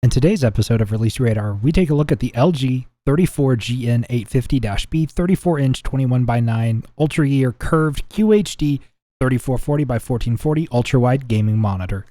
In today's episode of Release Radar, we take a look at the LG 34GN850-B 34-inch 21x9 Ultra-Year Curved QHD 3440x1440 Ultrawide Gaming Monitor.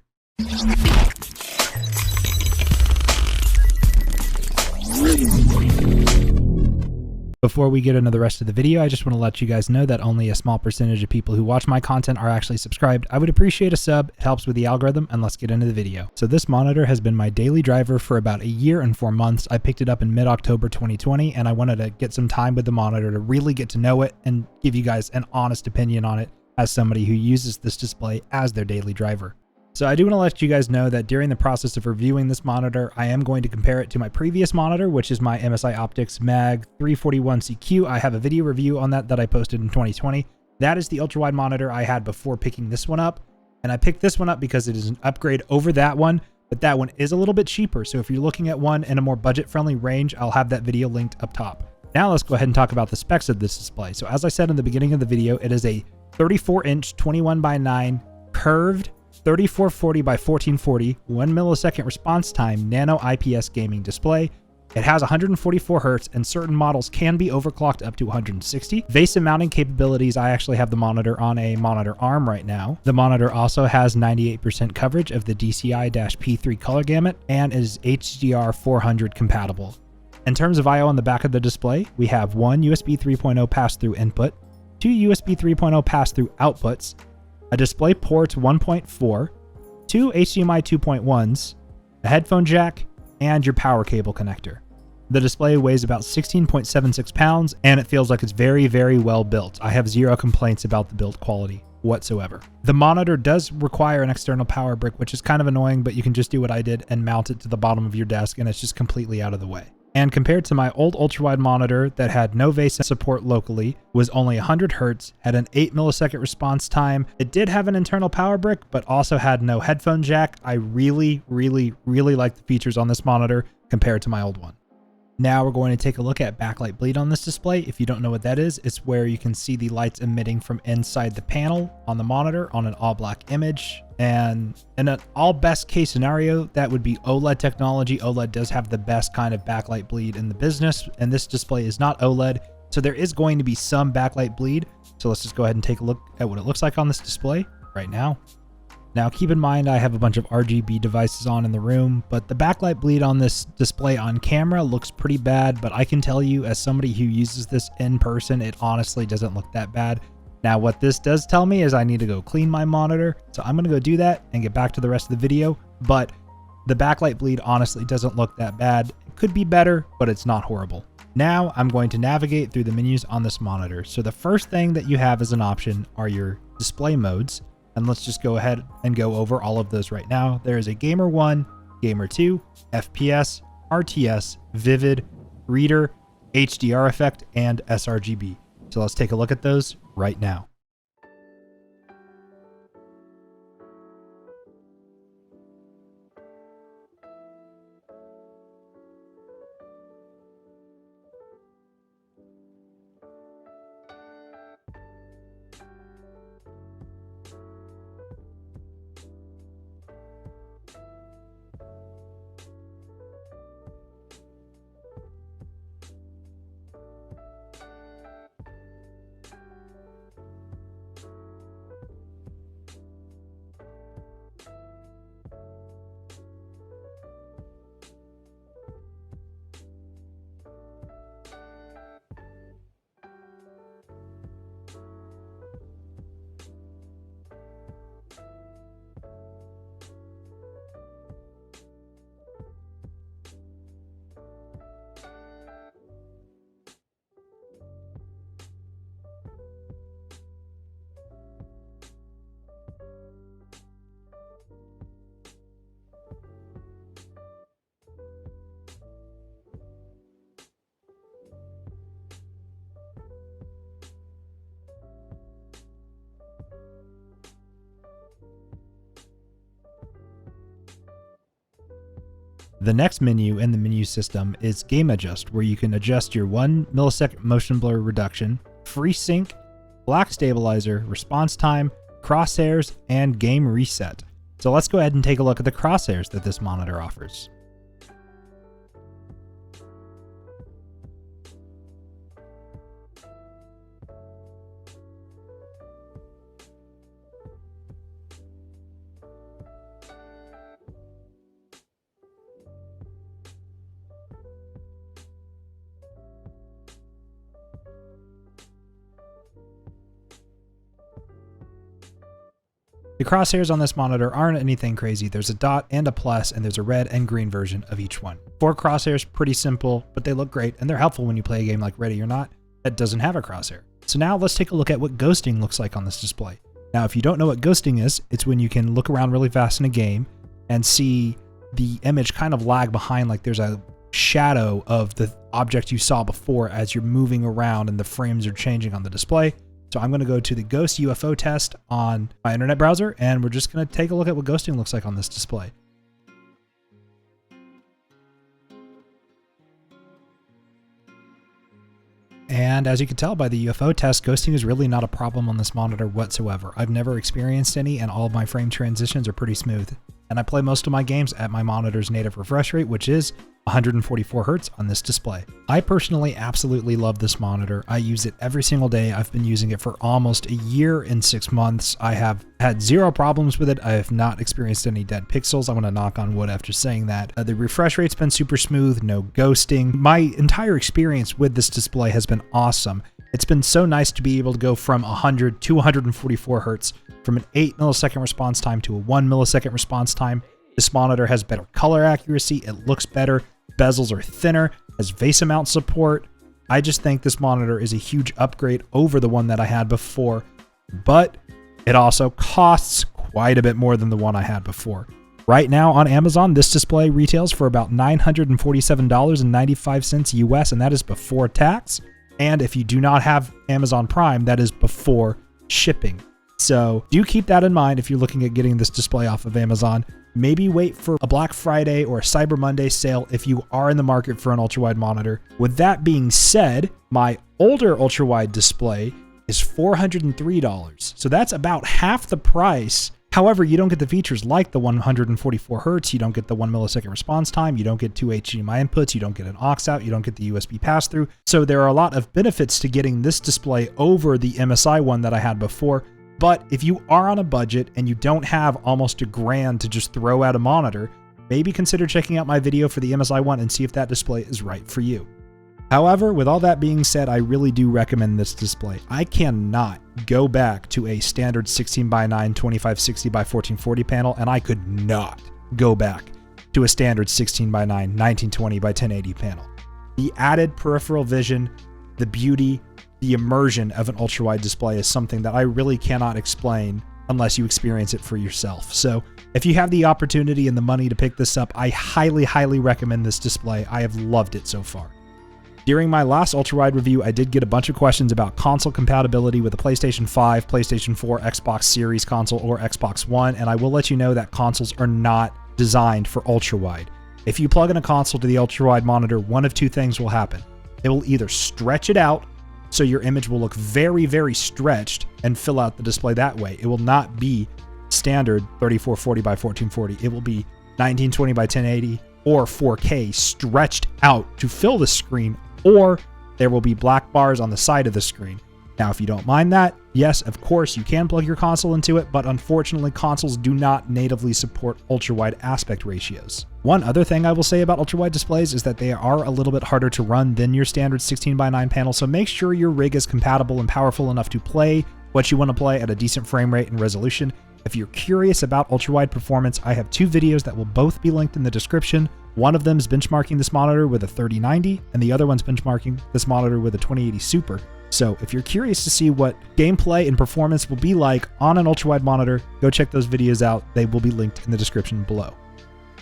Before we get into the rest of the video, I just want to let you guys know that only a small percentage of people who watch my content are actually subscribed. I would appreciate a sub, it helps with the algorithm, and let's get into the video. So this monitor has been my daily driver for about a year and 4 months. I picked it up in mid-October 2020, and I wanted to get some time with the monitor to really get to know it and give you guys an honest opinion on it as somebody who uses this display as their daily driver. So I do want to let you guys know that during the process of reviewing this monitor, I am going to compare it to my previous monitor, which is my MSI Optics Mag 341CQ. I have a video review on that I posted in 2020. That is the ultrawide monitor I had before picking this one up. And I picked this one up because it is an upgrade over that one, but that one is a little bit cheaper. So if you're looking at one in a more budget-friendly range, I'll have that video linked up top. Now let's go ahead and talk about the specs of this display. So as I said in the beginning of the video, it is a 34-inch 21x9 curved 3440x1440 1 millisecond response time nano IPS gaming display. It has 144 Hz and certain models can be overclocked up to 160. VESA mounting capabilities, I actually have the monitor on a monitor arm right now. The monitor also has 98% coverage of the DCI-P3 color gamut and is HDR 400 compatible. In terms of I/O on the back of the display, we have one USB 3.0 pass-through input, two USB 3.0 pass-through outputs, a display port 1.4, two HDMI 2.1s, a headphone jack, and your power cable connector. The display weighs about 16.76 pounds, and it feels like it's very, very well built. I have zero complaints about the build quality whatsoever. The monitor does require an external power brick, which is kind of annoying, but you can just do what I did and mount it to the bottom of your desk, and it's just completely out of the way. And compared to my old ultrawide monitor that had no VESA support locally, was only 100 Hz, had an 8 millisecond response time. It did have an internal power brick, but also had no headphone jack. I really like the features on this monitor compared to my old one. Now we're going to take a look at backlight bleed on this display. If you don't know what that is, it's where you can see the lights emitting from inside the panel on the monitor on an all black image. And in an all best case scenario, that would be OLED technology. OLED does have the best kind of backlight bleed in the business, and this display is not OLED. So there is going to be some backlight bleed. So let's just go ahead and take a look at what it looks like on this display right now. Now keep in mind I have a bunch of RGB devices on in the room, but the backlight bleed on this display on camera looks pretty bad, but I can tell you as somebody who uses this in person, it honestly doesn't look that bad. Now what this does tell me is I need to go clean my monitor, so I'm going to go do that and get back to the rest of the video, but the backlight bleed honestly doesn't look that bad. It could be better, but it's not horrible. Now I'm going to navigate through the menus on this monitor. So the first thing that you have as an option are your display modes. And let's just go ahead and go over all of those right now. There is a Gamer 1, Gamer 2, FPS, RTS, Vivid, Reader, HDR effect, and sRGB. So let's take a look at those right now. The next menu in the menu system is Game Adjust, where you can adjust your 1 millisecond motion blur reduction, FreeSync, black stabilizer, response time, crosshairs, and game reset. So let's go ahead and take a look at the crosshairs that this monitor offers. The crosshairs on this monitor aren't anything crazy. There's a dot and a plus, and there's a red and green version of each one. 4 crosshairs, pretty simple, but they look great, and they're helpful when you play a game like Ready or Not that doesn't have a crosshair. So now let's take a look at what ghosting looks like on this display. Now, if you don't know what ghosting is, it's when you can look around really fast in a game and see the image kind of lag behind, like there's a shadow of the object you saw before as you're moving around and the frames are changing on the display. So I'm going to go to the Ghost UFO test on my internet browser, and we're just going to take a look at what ghosting looks like on this display. And as you can tell by the UFO test, ghosting is really not a problem on this monitor whatsoever. I've never experienced any, and all of my frame transitions are pretty smooth. And I play most of my games at my monitor's native refresh rate, which is 144 Hz on this display. I personally absolutely love this monitor. I use it every single day. I've been using it for almost a year and 6 months. I have had 0 problems with it. I have not experienced any dead pixels. I'm going to knock on wood after saying that. The refresh rate's been super smooth, no ghosting. My entire experience with this display has been awesome. It's been so nice to be able to go from 100 to 144 Hz, from an 8 millisecond response time to a 1 millisecond response time. This monitor has better color accuracy, it looks better, bezels are thinner, has VESA mount support. I just think this monitor is a huge upgrade over the one that I had before, but it also costs quite a bit more than the one I had before. Right now on Amazon, this display retails for about $947.95 US, and that is before tax. And if you do not have Amazon Prime, that is before shipping. So do keep that in mind if you're looking at getting this display off of Amazon. Maybe wait for a Black Friday or a Cyber Monday sale if you are in the market for an ultrawide monitor. With that being said, my older ultrawide display is $403. So that's about half the price. However, you don't get the features like the 144 Hz, you don't get the 1 millisecond response time, you don't get 2 HDMI inputs, you don't get an aux out, you don't get the USB pass-through. So there are a lot of benefits to getting this display over the MSI one that I had before. But if you are on a budget and you don't have almost $1,000 to just throw at a monitor, maybe consider checking out my video for the MSI one and see if that display is right for you. However, with all that being said, I really do recommend this display. I cannot go back to a standard 16:9 2560x1440 panel, and I could not go back to a standard 16:9 1920x1080 panel. The added peripheral vision, the beauty, the immersion of an ultrawide display is something that I really cannot explain unless you experience it for yourself. So if you have the opportunity and the money to pick this up, I highly, highly recommend this display. I have loved it so far. During my last ultrawide review, I did get a bunch of questions about console compatibility with the PlayStation 5, PlayStation 4, Xbox Series console, or Xbox One, and I will let you know that consoles are not designed for ultrawide. If you plug in a console to the ultrawide monitor, one of two things will happen. It will either stretch it out, so your image will look very, very stretched and fill out the display that way. It will not be standard 3440x1440. It will be 1920x1080 or 4K stretched out to fill the screen, or there will be black bars on the side of the screen. Now, if you don't mind that, yes, of course, you can plug your console into it, but unfortunately, consoles do not natively support ultrawide aspect ratios. One other thing I will say about ultrawide displays is that they are a little bit harder to run than your standard 16:9 panel, so make sure your rig is compatible and powerful enough to play what you want to play at a decent frame rate and resolution. If you're curious about ultrawide performance, I have 2 videos that will both be linked in the description. One of them is benchmarking this monitor with a 3090, and the other one's benchmarking this monitor with a 2080 Super. So if you're curious to see what gameplay and performance will be like on an ultrawide monitor, go check those videos out. They will be linked in the description below.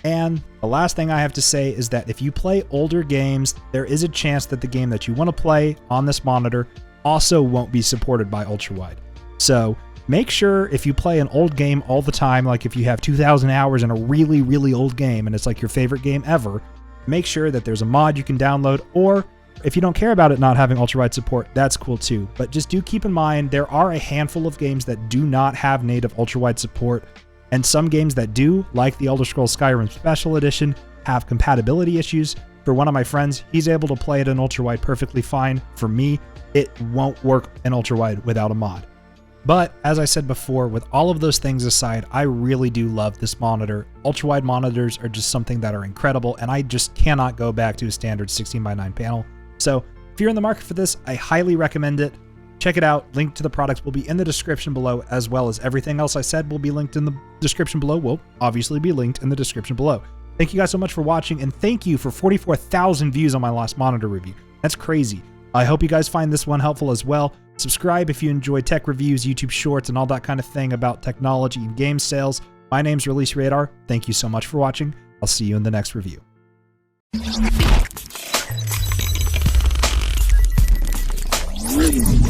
And the last thing I have to say is that if you play older games, there is a chance that the game that you want to play on this monitor also won't be supported by ultrawide. So make sure if you play an old game all the time, like if you have 2,000 hours in a really, really old game and it's like your favorite game ever, make sure that there's a mod you can download, or if you don't care about it not having ultrawide support, that's cool too. But just do keep in mind, there are a handful of games that do not have native ultrawide support, and some games that do, like the Elder Scrolls Skyrim Special Edition, have compatibility issues. For one of my friends, he's able to play it in ultrawide perfectly fine. For me, it won't work in ultrawide without a mod. But as I said before, with all of those things aside, I really do love this monitor. Ultrawide monitors are just something that are incredible, and I just cannot go back to a standard 16:9 panel. So if you're in the market for this, I highly recommend it. Check it out. Link to the products will be in the description below, as well as everything else I said will be linked in the description below. Will obviously be linked in the description below. Thank you guys so much for watching, and thank you for 44,000 views on my last monitor review. That's crazy. I hope you guys find this one helpful as well. Subscribe if you enjoy tech reviews, YouTube shorts, and all that kind of thing about technology and game sales. My name's Release Radar. Thank you so much for watching. I'll see you in the next review. Ready.